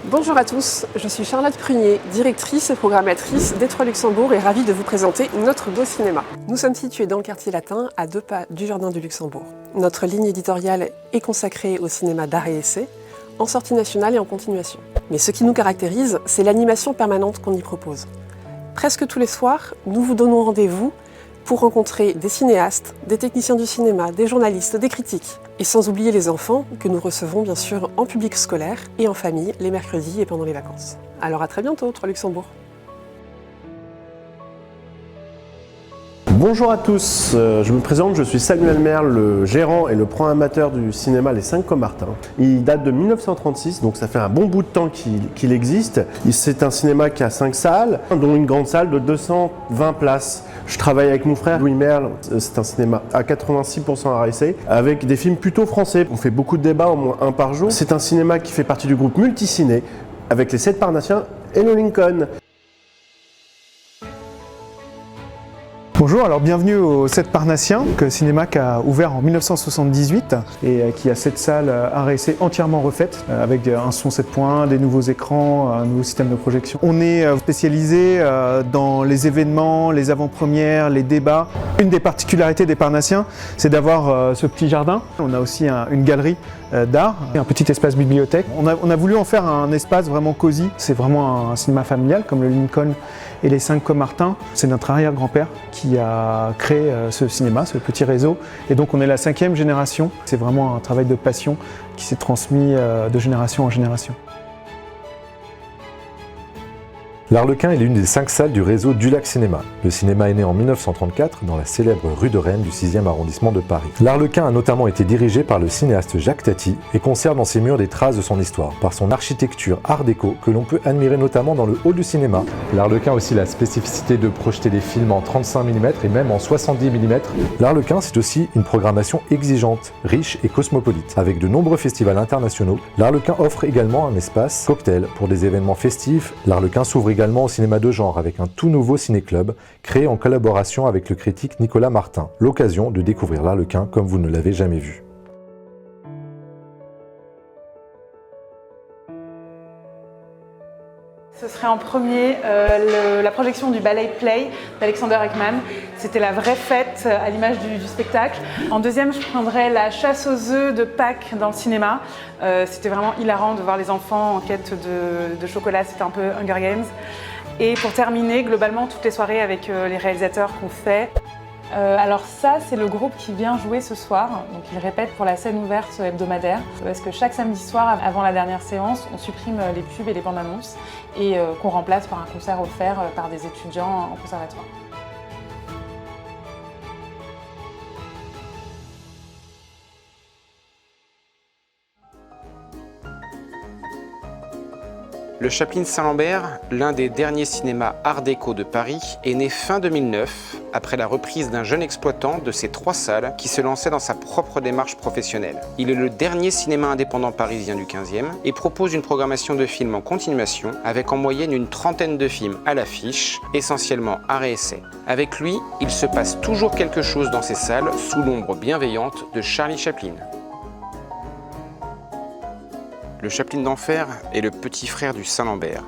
Bonjour à tous, je suis Charlotte Prunier, directrice et programmatrice d'Étroit Luxembourg et ravie de vous présenter notre beau cinéma. Nous sommes situés dans le quartier latin, à 2 pas du Jardin du Luxembourg. Notre ligne éditoriale est consacrée au cinéma d'art et essai, en sortie nationale et en continuation. Mais ce qui nous caractérise, c'est l'animation permanente qu'on y propose. Presque tous les soirs, nous vous donnons rendez-vous pour rencontrer des cinéastes, des techniciens du cinéma, des journalistes, des critiques. Et sans oublier les enfants que nous recevons bien sûr en public scolaire et en famille les mercredis et pendant les vacances. Alors à très bientôt, Étroit Luxembourg. Bonjour à tous, je me présente, je suis Samuel Merle, le gérant et le pro-amateur du cinéma Les 5 Comartins. Il date de 1936, donc ça fait un bon bout de temps qu'il existe. C'est un cinéma qui a 5 salles, dont une grande salle de 220 places. Je travaille avec mon frère Louis Merle, c'est un cinéma à 86% RSC, avec des films plutôt français. On fait beaucoup de débats, au moins un par jour. C'est un cinéma qui fait partie du groupe Multiciné, avec les 7 Parnassiens et le Lincoln. Bonjour, alors bienvenue au 7 Parnassiens, cinéma qui a ouvert en 1978 et qui a 7 salles art et essai entièrement refaites avec un son 7 points, des nouveaux écrans, un nouveau système de projection. On est spécialisé dans les événements, les avant-premières, les débats. Une des particularités des Parnassiens, c'est d'avoir ce petit jardin. On a aussi une galerie d'art, un petit espace bibliothèque. On a voulu en faire un espace vraiment cosy. C'est vraiment un cinéma familial comme le Lincoln et les 5 Comartins. C'est notre arrière-grand-père qui a créé ce cinéma, ce petit réseau. Et donc on est la 5e génération. C'est vraiment un travail de passion qui s'est transmis de génération en génération. L'Arlequin est l'une des 5 salles du réseau Dulac Cinéma. Le cinéma est né en 1934 dans la célèbre rue de Rennes du 6e arrondissement de Paris. L'Arlequin a notamment été dirigé par le cinéaste Jacques Tati et conserve dans ses murs des traces de son histoire, par son architecture art déco que l'on peut admirer notamment dans le hall du cinéma. L'Arlequin a aussi la spécificité de projeter des films en 35 mm et même en 70 mm. L'Arlequin, c'est aussi une programmation exigeante, riche et cosmopolite. Avec de nombreux festivals internationaux, l'Arlequin offre également un espace cocktail pour des événements festifs. L'Arlequin s'ouvre également au cinéma de genre avec un tout nouveau ciné-club créé en collaboration avec le critique Nicolas Martin. L'occasion de découvrir l'Arlequin comme vous ne l'avez jamais vu. Ce serait en premier la projection du ballet Play d'Alexander Ekman. C'était la vraie fête à l'image du spectacle. En deuxième, je prendrais la chasse aux œufs de Pâques dans le cinéma. C'était vraiment hilarant de voir les enfants en quête de chocolat, c'était un peu Hunger Games. Et pour terminer, globalement, toutes les soirées avec les réalisateurs qu'on fait. Alors ça, c'est le groupe qui vient jouer ce soir. Donc ils répètent pour la scène ouverte hebdomadaire. Parce que chaque samedi soir, avant la dernière séance, on supprime les pubs et les bandes annonces et qu'on remplace par un concert offert par des étudiants en conservatoire. Le Chaplin Saint-Lambert, l'un des derniers cinémas art déco de Paris, est né fin 2009, après la reprise d'un jeune exploitant de ses 3 salles qui se lançait dans sa propre démarche professionnelle. Il est le dernier cinéma indépendant parisien du 15e et propose une programmation de films en continuation avec en moyenne une 30aine de films à l'affiche, essentiellement art et essai. Avec lui, il se passe toujours quelque chose dans ces salles sous l'ombre bienveillante de Charlie Chaplin. Le Chaplin d'Enfer est le petit frère du Saint-Lambert.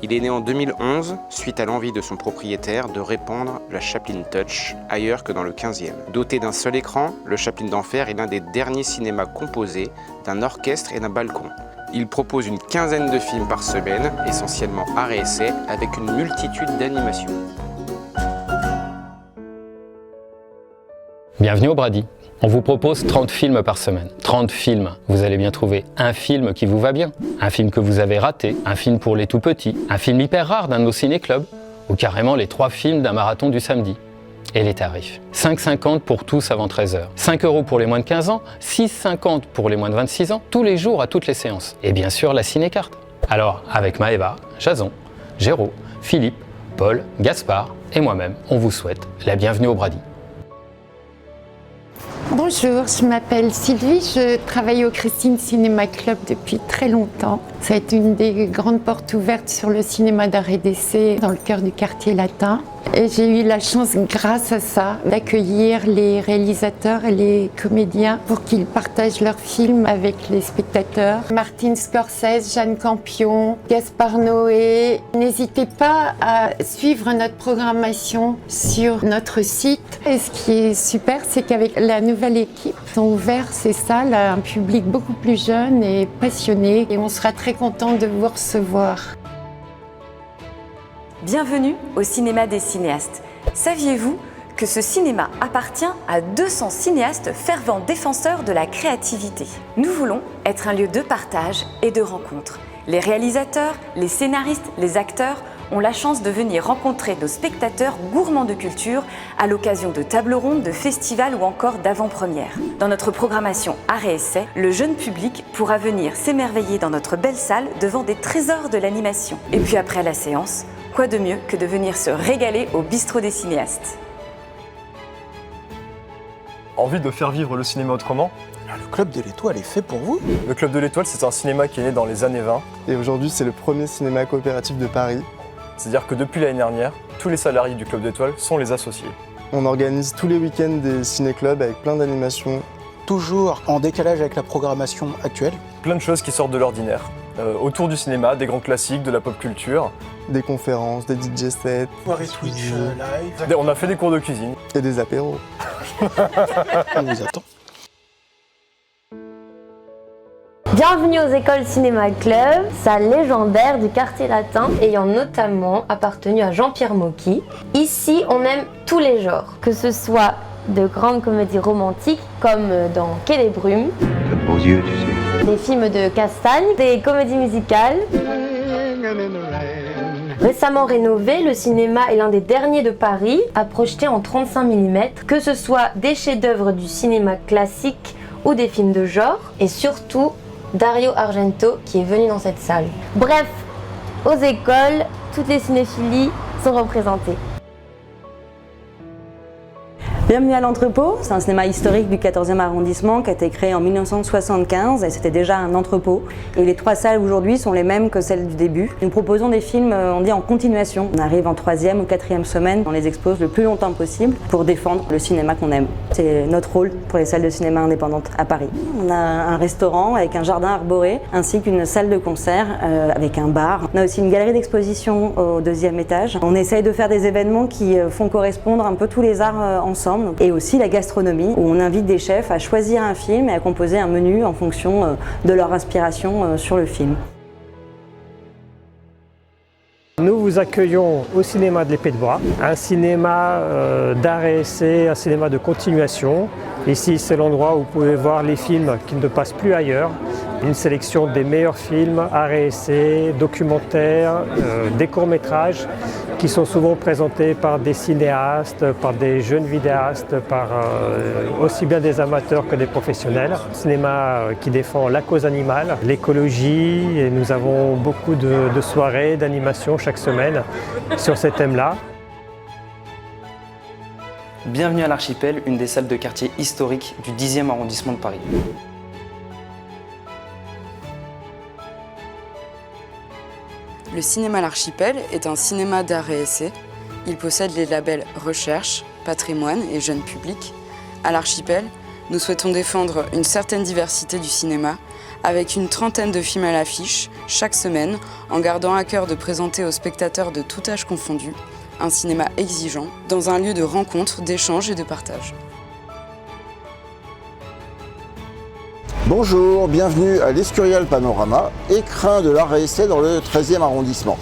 Il est né en 2011 suite à l'envie de son propriétaire de répandre la Chaplin Touch ailleurs que dans le 15e. Doté d'un seul écran, le Chaplin d'Enfer est l'un des derniers cinémas composés d'un orchestre et d'un balcon. Il propose une 15aine de films par semaine, essentiellement art et essai, avec une multitude d'animations. Bienvenue au Brady. On vous propose 30 films par semaine. 30 films, vous allez bien trouver un film qui vous va bien, un film que vous avez raté, un film pour les tout petits, un film hyper rare d'un de nos ciné-clubs, ou carrément les 3 films d'un marathon du samedi. Et les tarifs, 5,50 pour tous avant 13h, 5 € pour les moins de 15 ans, 6,50 pour les moins de 26 ans, tous les jours à toutes les séances. Et bien sûr la ciné-carte. Alors, avec Maëva, Jason, Géraud, Philippe, Paul, Gaspard et moi-même, on vous souhaite la bienvenue au Brady. Bonjour, je m'appelle Sylvie, je travaille au Christine Cinéma Club depuis très longtemps. Ça a été une des grandes portes ouvertes sur le cinéma d'art et d'essai dans le cœur du quartier latin. Et j'ai eu la chance, grâce à ça, d'accueillir les réalisateurs et les comédiens pour qu'ils partagent leurs films avec les spectateurs. Martin Scorsese, Jane Campion, Gaspard Noé. N'hésitez pas à suivre notre programmation sur notre site. Et ce qui est super, c'est qu'avec la nouvelle équipe, on a ouvert ces salles à un public beaucoup plus jeune et passionné. Et on sera très content de vous recevoir. Bienvenue au cinéma des cinéastes. Saviez-vous que ce cinéma appartient à 200 cinéastes fervents défenseurs de la créativité? Nous voulons être un lieu de partage et de rencontre. Les réalisateurs, les scénaristes, les acteurs ont la chance de venir rencontrer nos spectateurs gourmands de culture à l'occasion de tables rondes, de festivals ou encore d'avant-premières. Dans notre programmation Art et Essai, le jeune public pourra venir s'émerveiller dans notre belle salle devant des trésors de l'animation. Et puis après la séance, quoi de mieux que de venir se régaler au bistrot des cinéastes? Envie de faire vivre le cinéma autrement? Le Club de l'Étoile est fait pour vous? Le Club de l'Étoile, c'est un cinéma qui est né dans les années 20. Et aujourd'hui, c'est le premier cinéma coopératif de Paris. C'est-à-dire que depuis l'année dernière, tous les salariés du Club de l'Étoile sont les associés. On organise tous les week-ends des ciné-clubs avec plein d'animations. Toujours en décalage avec la programmation actuelle. Plein de choses qui sortent de l'ordinaire. Autour du cinéma, des grands classiques, de la pop culture. Des conférences, des DJ sets. Soirée Twitch live. On a fait des cours de cuisine. Et des apéros. On vous attend. Bienvenue aux écoles Cinéma Club, salle légendaire du quartier latin ayant notamment appartenu à Jean-Pierre Mocky. Ici, on aime tous les genres, que ce soit de grandes comédies romantiques comme dans Quai des Brumes, beaux yeux, tu sais. Des films de Castagne, des comédies musicales. Récemment rénové, le cinéma est l'un des derniers de Paris à projeter en 35 mm, que ce soit des chefs-d'œuvre du cinéma classique ou des films de genre, et surtout Dario Argento qui est venu dans cette salle. Bref, aux écoles, toutes les cinéphilies sont représentées. Bienvenue à l'entrepôt, c'est un cinéma historique du 14e arrondissement qui a été créé en 1975 et c'était déjà un entrepôt. Et les 3 salles aujourd'hui sont les mêmes que celles du début. Nous proposons des films, on dit en continuation. On arrive en 3e ou 4e semaine, on les expose le plus longtemps possible pour défendre le cinéma qu'on aime. C'est notre rôle pour les salles de cinéma indépendantes à Paris. On a un restaurant avec un jardin arboré ainsi qu'une salle de concert avec un bar. On a aussi une galerie d'exposition au 2e étage. On essaye de faire des événements qui font correspondre un peu tous les arts ensemble. Et aussi la gastronomie, où on invite des chefs à choisir un film et à composer un menu en fonction de leur inspiration sur le film. Nous vous accueillons au cinéma de l'Épée de Bois, un cinéma d'art et essai, un cinéma de continuation. Ici, c'est l'endroit où vous pouvez voir les films qui ne passent plus ailleurs. Une sélection des meilleurs films, art et essai, documentaires, des courts-métrages qui sont souvent présentés par des cinéastes, par des jeunes vidéastes, par aussi bien des amateurs que des professionnels. Cinéma qui défend la cause animale, l'écologie, et nous avons beaucoup de soirées, d'animations chaque semaine sur ces thèmes-là. Bienvenue à l'Archipel, une des salles de quartier historiques du 10e arrondissement de Paris. Le cinéma L'Archipel est un cinéma d'art et essai. Il possède les labels Recherche, Patrimoine et Jeune Public. À L'Archipel, nous souhaitons défendre une certaine diversité du cinéma avec une trentaine de films à l'affiche chaque semaine en gardant à cœur de présenter aux spectateurs de tout âge confondu un cinéma exigeant dans un lieu de rencontre, d'échange et de partage. Bonjour, bienvenue à l'Escurial Panorama, écrin de l'art et essai dans le 13e arrondissement.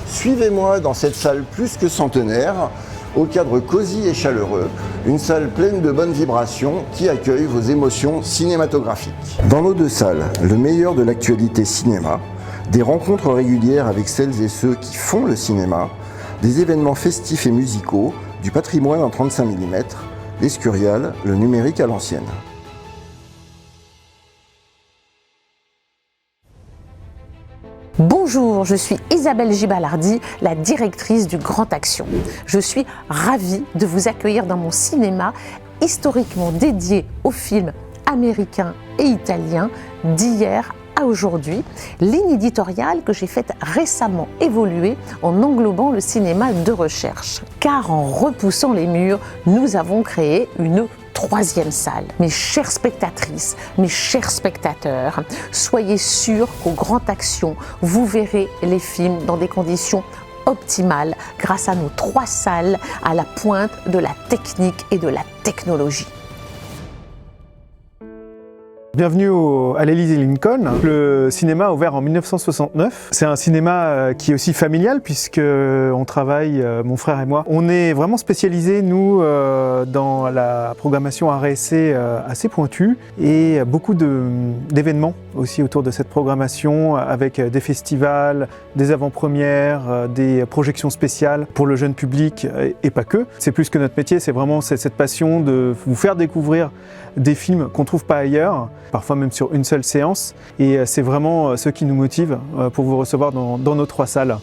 Suivez-moi dans cette salle plus que centenaire, au cadre cosy et chaleureux, une salle pleine de bonnes vibrations qui accueille vos émotions cinématographiques. Dans nos 2 salles, le meilleur de l'actualité cinéma, des rencontres régulières avec celles et ceux qui font le cinéma, des événements festifs et musicaux, du patrimoine en 35 mm, l'Escurial, le numérique à l'ancienne. Bonjour, je suis Isabelle Gibalardi, la directrice du Grand Action. Je suis ravie de vous accueillir dans mon cinéma historiquement dédié aux films américains et italiens d'hier à aujourd'hui, ligne éditoriale que j'ai faite récemment évoluer en englobant le cinéma de recherche. Car en repoussant les murs, nous avons créé une troisième salle. Mes chères spectatrices, mes chers spectateurs, soyez sûrs qu'au Grand Action, vous verrez les films dans des conditions optimales grâce à nos 3 salles à la pointe de la technique et de la technologie. Bienvenue à l'Élysée Lincoln. Le cinéma a ouvert en 1969. C'est un cinéma qui est aussi familial puisque on travaille, mon frère et moi. On est vraiment spécialisés, nous, dans la programmation arts et essais assez pointue et beaucoup d'événements aussi autour de cette programmation avec des festivals, des avant-premières, des projections spéciales pour le jeune public et pas que. C'est plus que notre métier, c'est vraiment cette passion de vous faire découvrir des films qu'on ne trouve pas ailleurs, parfois même sur une seule séance. Et c'est vraiment ce qui nous motive pour vous recevoir dans nos 3 salles.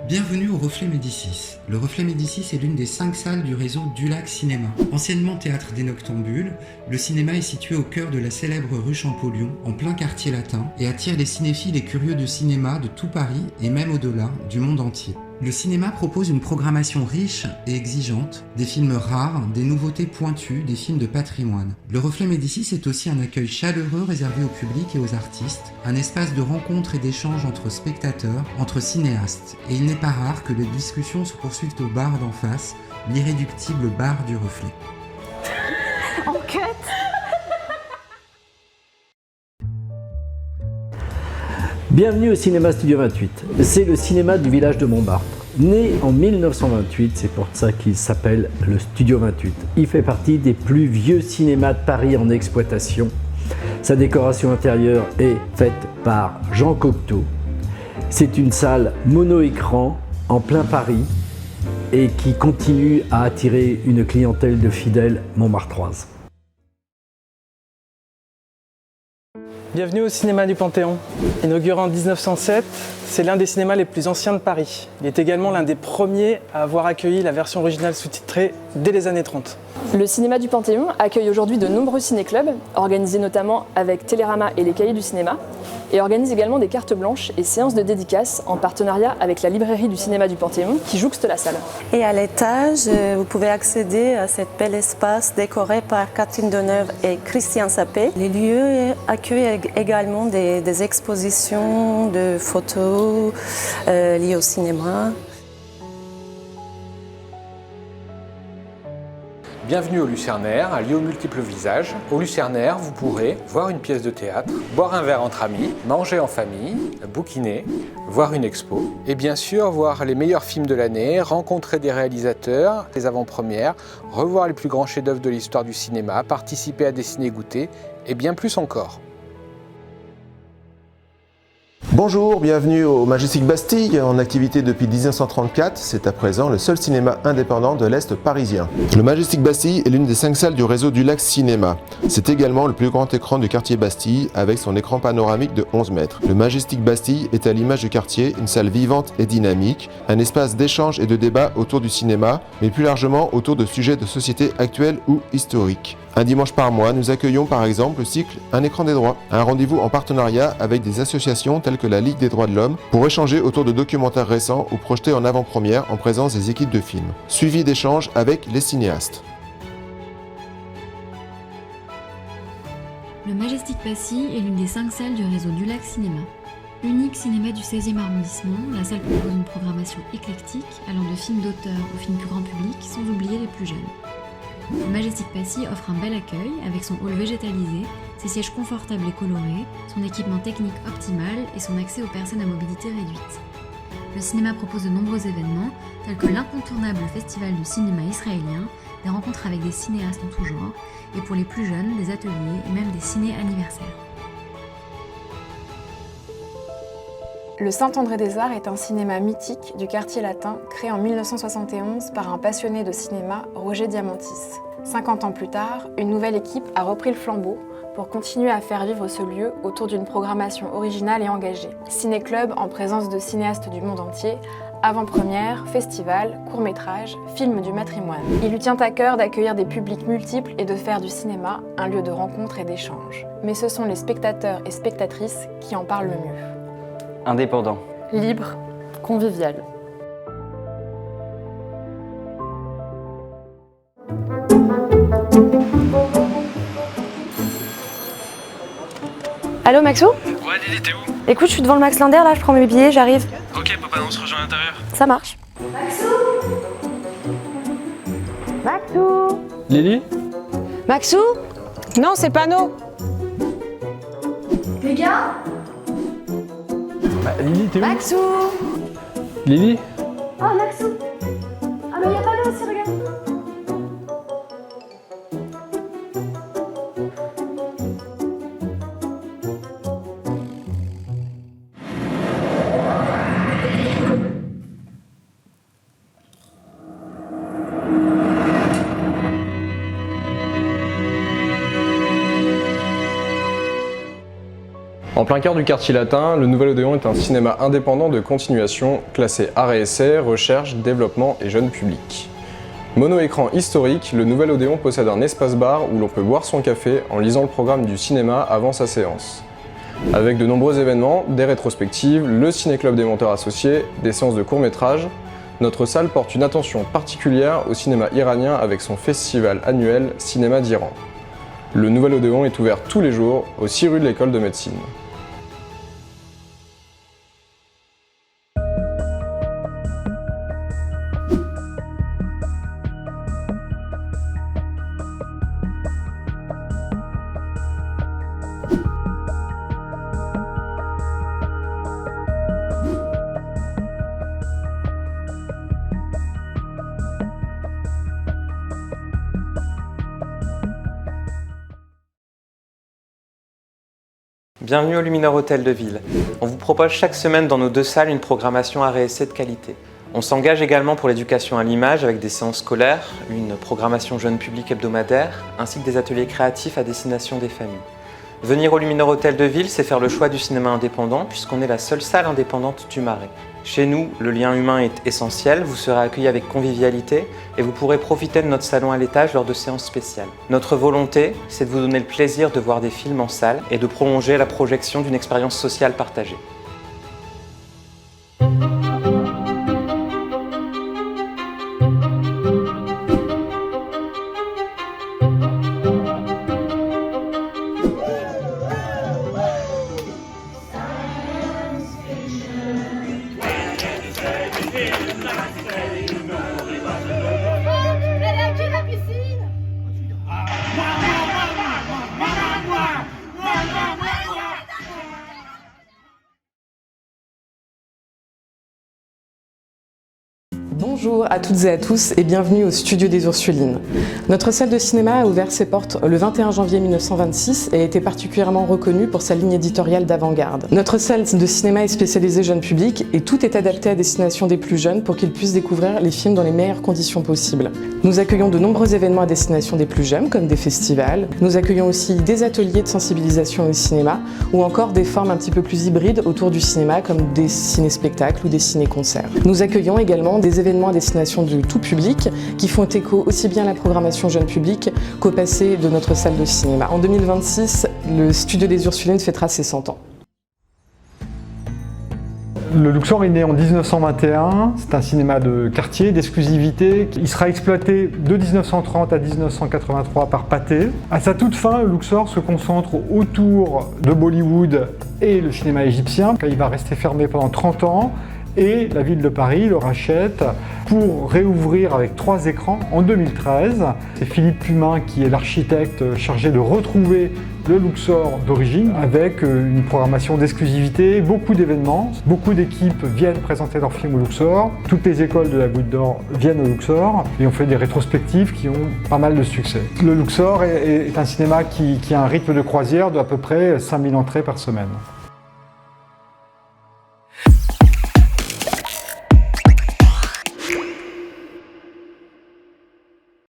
Bienvenue au Reflet Médicis. Le Reflet Médicis est l'une des 5 salles du réseau Dulac Cinéma. Anciennement théâtre des Noctambules, le cinéma est situé au cœur de la célèbre rue Champollion, en plein quartier latin, et attire les cinéphiles et curieux de cinéma de tout Paris et même au-delà, du monde entier. Le cinéma propose une programmation riche et exigeante, des films rares, des nouveautés pointues, des films de patrimoine. Le Reflet Médicis est aussi un accueil chaleureux réservé au public et aux artistes, un espace de rencontre et d'échange entre spectateurs, entre cinéastes. Et il n'est pas rare que les discussions se poursuivent au bar d'en face, l'irréductible bar du Reflet. Enquête. Bienvenue au Cinéma Studio 28. C'est le cinéma du village de Montmartre. Né en 1928, c'est pour ça qu'il s'appelle le Studio 28. Il fait partie des plus vieux cinémas de Paris en exploitation. Sa décoration intérieure est faite par Jean Cocteau. C'est une salle mono-écran en plein Paris et qui continue à attirer une clientèle de fidèles montmartroises. Bienvenue au cinéma du Panthéon. Inauguré en 1907, c'est l'un des cinémas les plus anciens de Paris. Il est également l'un des premiers à avoir accueilli la version originale sous-titrée dès les années 30. Le cinéma du Panthéon accueille aujourd'hui de nombreux ciné-clubs, organisés notamment avec Télérama et les Cahiers du cinéma, et organise également des cartes blanches et séances de dédicaces en partenariat avec la librairie du cinéma du Panthéon qui jouxte la salle. Et à l'étage, vous pouvez accéder à cet bel espace décoré par Catherine Deneuve et Christian Sapé. Les lieux accueillent également des expositions de photos liées au cinéma. Bienvenue au Lucernaire, un lieu aux multiples visages. Au Lucernaire, vous pourrez voir une pièce de théâtre, boire un verre entre amis, manger en famille, bouquiner, voir une expo et bien sûr voir les meilleurs films de l'année, rencontrer des réalisateurs, des avant-premières, revoir les plus grands chefs-d'œuvre de l'histoire du cinéma, participer à des ciné-goûters et bien plus encore. Bonjour, bienvenue au Majestic Bastille, en activité depuis 1934. C'est à présent le seul cinéma indépendant de l'Est parisien. Le Majestic Bastille est l'une des 5 salles du réseau Dulac Cinéma. C'est également le plus grand écran du quartier Bastille avec son écran panoramique de 11 mètres. Le Majestic Bastille est à l'image du quartier, une salle vivante et dynamique, un espace d'échange et de débat autour du cinéma, mais plus largement autour de sujets de société actuels ou historiques. Un dimanche par mois, nous accueillons par exemple le cycle Un écran des droits, un rendez-vous en partenariat avec des associations telles que la Ligue des droits de l'homme pour échanger autour de documentaires récents ou projetés en avant-première en présence des équipes de films, suivi d'échanges avec les cinéastes. Le Majestic Bastille est l'une des 5 salles du réseau Dulac Cinéma. Unique cinéma du 16e arrondissement, la salle propose une programmation éclectique allant de films d'auteur au film plus grand public sans oublier les plus jeunes. Le Majestic Bastille offre un bel accueil avec son hall végétalisé, ses sièges confortables et colorés, son équipement technique optimal et son accès aux personnes à mobilité réduite. Le cinéma propose de nombreux événements tels que l'incontournable festival du cinéma israélien, des rencontres avec des cinéastes en tout genre et pour les plus jeunes, des ateliers et même des ciné-anniversaires. Le Saint-André-des-Arts est un cinéma mythique du quartier latin créé en 1971 par un passionné de cinéma, Roger Diamantis. 50 ans plus tard, une nouvelle équipe a repris le flambeau pour continuer à faire vivre ce lieu autour d'une programmation originale et engagée. Ciné-club, en présence de cinéastes du monde entier, Avant-première, festival, court-métrage, film du matrimoine. Il lui tient à cœur d'accueillir des publics multiples et de faire du cinéma un lieu de rencontre et d'échange. Mais ce sont les spectateurs et spectatrices qui en parlent le mieux. Indépendant. Libre, convivial. Allô Maxou? Ouais Lily, t'es où? Écoute, je suis devant le Max Linder là, je prends mes billets, j'arrive. Ok papa, on se rejoint à l'intérieur. Ça marche. Maxou. Lily? Maxou? Non, c'est pas nous. Les gars? Bah, Lily, t'es où? Maxou. Lily? Oh Maxou! Ah mais y'a pas d'eau aussi, regarde! En plein cœur du quartier latin, le Nouvel Odéon est un cinéma indépendant de continuation, classé art et essai, recherche, développement et jeune public. Mono-écran historique, le Nouvel Odéon possède un espace-bar où l'on peut boire son café en lisant le programme du cinéma avant sa séance. Avec de nombreux événements, des rétrospectives, le ciné-club des monteurs associés, des séances de court-métrage, notre salle porte une attention particulière au cinéma iranien avec son festival annuel Cinéma d'Iran. Le Nouvel Odéon est ouvert tous les jours au 6 rue de l'École de médecine. Bienvenue au Luminor Hôtel de Ville. On vous propose chaque semaine dans nos deux salles une programmation art et essai de qualité. On s'engage également pour l'éducation à l'image avec des séances scolaires, une programmation jeune public hebdomadaire, ainsi que des ateliers créatifs à destination des familles. Venir au Luminor Hôtel de Ville, c'est faire le choix du cinéma indépendant puisqu'on est la seule salle indépendante du Marais. Chez nous, le lien humain est essentiel, vous serez accueillis avec convivialité et vous pourrez profiter de notre salon à l'étage lors de séances spéciales. Notre volonté, c'est de vous donner le plaisir de voir des films en salle et de prolonger la projection d'une expérience sociale partagée. Bonjour à toutes et à tous et bienvenue au Studio des Ursulines. Notre salle de cinéma a ouvert ses portes le 21 janvier 1926 et a été particulièrement reconnue pour sa ligne éditoriale d'avant-garde. Notre salle de cinéma est spécialisée jeune public et tout est adapté à destination des plus jeunes pour qu'ils puissent découvrir les films dans les meilleures conditions possibles. Nous accueillons de nombreux événements à destination des plus jeunes comme des festivals. Nous accueillons aussi des ateliers de sensibilisation au cinéma ou encore des formes un petit peu plus hybrides autour du cinéma comme des ciné-spectacles ou des ciné-concerts. Nous accueillons également des événements à destination du tout public qui font écho aussi bien à la programmation jeune public qu'au passé de notre salle de cinéma. En 2026, le Studio des Ursulines fêtera ses 100 ans. Le Luxor est né en 1921, c'est un cinéma de quartier, d'exclusivité. Il sera exploité de 1930 à 1983 par Pathé. À sa toute fin, le Luxor se concentre autour de Bollywood et le cinéma égyptien. Il va rester fermé pendant 30 ans. Et la ville de Paris le rachète pour réouvrir avec 3 écrans en 2013. C'est Philippe Pumin qui est l'architecte chargé de retrouver le Luxor d'origine avec une programmation d'exclusivité, beaucoup d'événements. Beaucoup d'équipes viennent présenter leurs films au Luxor. Toutes les écoles de la Goutte d'Or viennent au Luxor et on fait des rétrospectives qui ont pas mal de succès. Le Luxor est un cinéma qui a un rythme de croisière d'à peu près 5000 entrées par semaine.